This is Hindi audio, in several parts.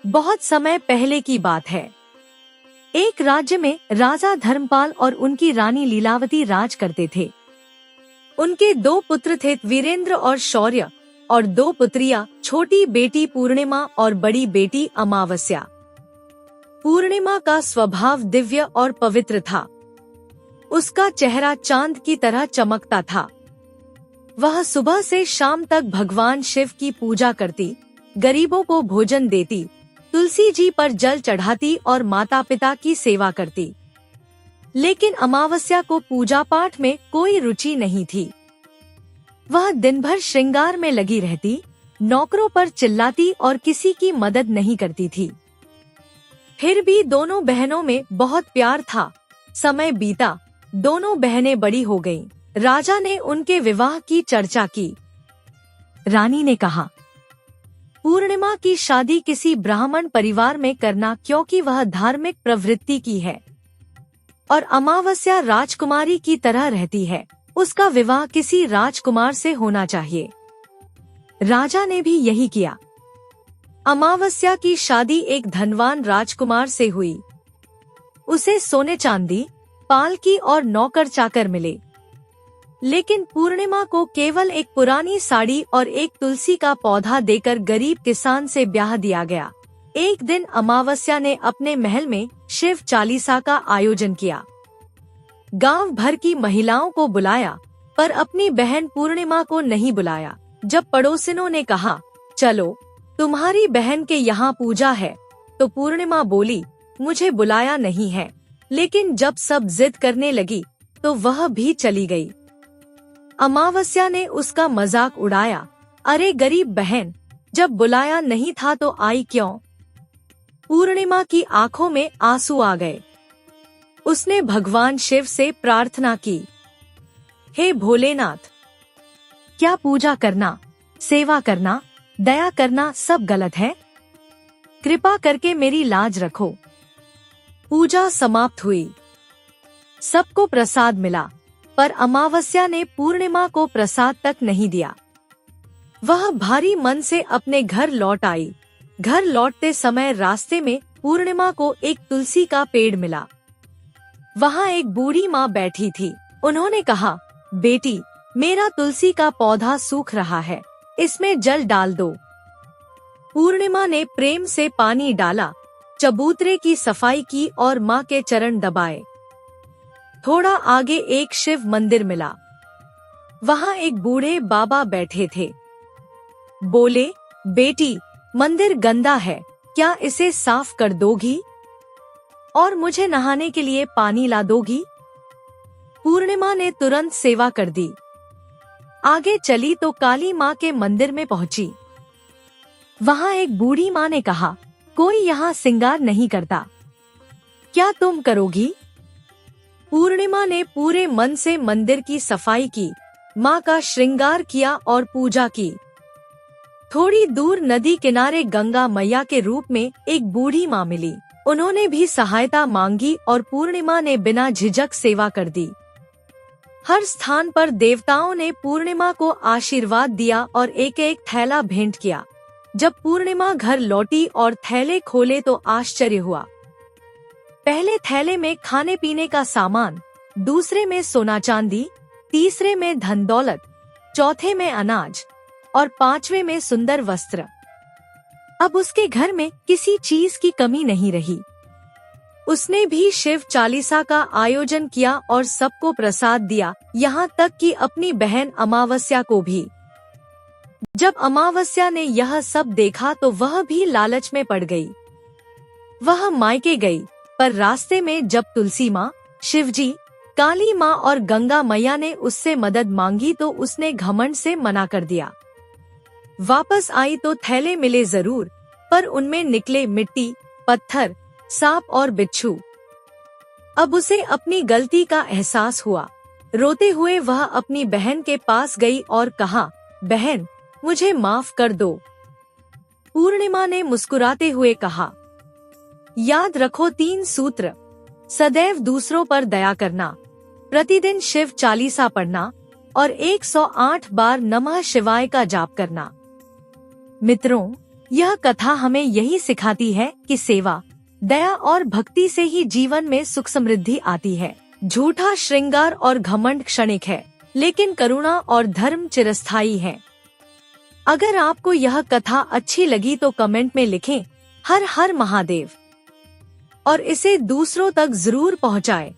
बहुत समय पहले की बात है। एक राज्य में राजा धर्मपाल और उनकी रानी लीलावती राज करते थे। उनके 2 पुत्र थे, वीरेंद्र और शौर्य, और 2 पुत्रियां, छोटी बेटी पूर्णिमा और बड़ी बेटी अमावस्या। पूर्णिमा का स्वभाव दिव्य और पवित्र था। उसका चेहरा चांद की तरह चमकता था। वह सुबह से शाम तक भगवान शिव की पूजा करती, गरीबों को भोजन देती, तुलसी जी पर जल चढ़ाती और माता पिता की सेवा करती। लेकिन अमावस्या को पूजा पाठ में कोई रुचि नहीं थी। वह दिन भर श्रृंगार में लगी रहती, नौकरों पर चिल्लाती और किसी की मदद नहीं करती थी। फिर भी दोनों बहनों में बहुत प्यार था। समय बीता, दोनों बहनें बड़ी हो गईं। राजा ने उनके विवाह की चर्चा की। रानी ने कहा, पूर्णिमा की शादी किसी ब्राह्मण परिवार में करना, क्योंकि वह धार्मिक प्रवृत्ति की है, और अमावस्या राजकुमारी की तरह रहती है। उसका विवाह किसी राजकुमार से होना चाहिए। राजा ने भी यही किया। अमावस्या की शादी एक धनवान राजकुमार से हुई। उसे सोने चांदी, पालकी और नौकर चाकर मिले। लेकिन पूर्णिमा को केवल एक पुरानी साड़ी और एक तुलसी का पौधा देकर गरीब किसान से ब्याह दिया गया। एक दिन अमावस्या ने अपने महल में शिव चालीसा का आयोजन किया। गांव भर की महिलाओं को बुलाया, पर अपनी बहन पूर्णिमा को नहीं बुलाया। जब पड़ोसिनों ने कहा, चलो तुम्हारी बहन के यहाँ पूजा है, तो पूर्णिमा बोली, मुझे बुलाया नहीं है। लेकिन जब सब जिद करने लगी, तो वह भी चली गई। अमावस्या ने उसका मजाक उड़ाया, अरे गरीब बहन, जब बुलाया नहीं था तो आई क्यों? पूर्णिमा की आंखों में आंसू आ गए। उसने भगवान शिव से प्रार्थना की, हे भोलेनाथ, क्या पूजा करना, सेवा करना, दया करना सब गलत है? कृपा करके मेरी लाज रखो। पूजा समाप्त हुई। सबको प्रसाद मिला, पर अमावस्या ने पूर्णिमा को प्रसाद तक नहीं दिया। वह भारी मन से अपने घर लौट आई। घर लौटते समय रास्ते में पूर्णिमा को एक तुलसी का पेड़ मिला। वहाँ एक बूढ़ी माँ बैठी थी। उन्होंने कहा, बेटी, मेरा तुलसी का पौधा सूख रहा है, इसमें जल डाल दो। पूर्णिमा ने प्रेम से पानी डाला, चबूतरे की सफाई की और माँ के चरण दबाए। थोड़ा आगे एक शिव मंदिर मिला। वहाँ एक बूढ़े बाबा बैठे थे। बोले, बेटी, मंदिर गंदा है, क्या इसे साफ कर दोगी? और मुझे नहाने के लिए पानी ला दोगी? पूर्णिमा ने तुरंत सेवा कर दी। आगे चली तो काली माँ के मंदिर में पहुंची। वहाँ एक बूढ़ी माँ ने कहा, कोई यहाँ श्रृंगार नहीं करता, क्या तुम करोगी? पूर्णिमा ने पूरे मन से मंदिर की सफाई की, माँ का श्रृंगार किया और पूजा की। थोड़ी दूर नदी किनारे गंगा मैया के रूप में एक बूढ़ी माँ मिली। उन्होंने भी सहायता मांगी और पूर्णिमा ने बिना झिझक सेवा कर दी। हर स्थान पर देवताओं ने पूर्णिमा को आशीर्वाद दिया और एक एक थैला भेंट किया। जब पूर्णिमा घर लौटी और थैले खोले तो आश्चर्य हुआ। पहले थैले में खाने पीने का सामान, दूसरे में सोना चांदी, तीसरे में धन दौलत, चौथे में अनाज और पांचवे में सुंदर वस्त्र। अब उसके घर में किसी चीज की कमी नहीं रही। उसने भी शिव चालीसा का आयोजन किया और सबको प्रसाद दिया, यहाँ तक कि अपनी बहन अमावस्या को भी। जब अमावस्या ने यह सब देखा तो वह भी लालच में पड़ गई। वह मायके गई, पर रास्ते में जब तुलसी माँ, शिवजी, काली माँ और गंगा मैया ने उससे मदद मांगी तो उसने घमंड से मना कर दिया। वापस आई तो थैले मिले जरूर, पर उनमें निकले मिट्टी, पत्थर, सांप और बिच्छू। अब उसे अपनी गलती का एहसास हुआ। रोते हुए वह अपनी बहन के पास गई और कहा, बहन, मुझे माफ कर दो। पूर्णिमा ने मुस्कुराते हुए कहा, याद रखो 3 सूत्र, सदैव दूसरों पर दया करना, प्रतिदिन शिव चालीसा पढ़ना और 108 बार नमः शिवाय का जाप करना। मित्रों, यह कथा हमें यही सिखाती है कि सेवा, दया और भक्ति से ही जीवन में सुख समृद्धि आती है। झूठा श्रृंगार और घमंड क्षणिक है, लेकिन करुणा और धर्म चिरस्थायी है। अगर आपको यह कथा अच्छी लगी तो कमेंट में लिखें हर हर महादेव और इसे दूसरों तक जरूर पहुंचाएं,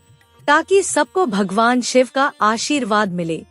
ताकि सबको भगवान शिव का आशीर्वाद मिले।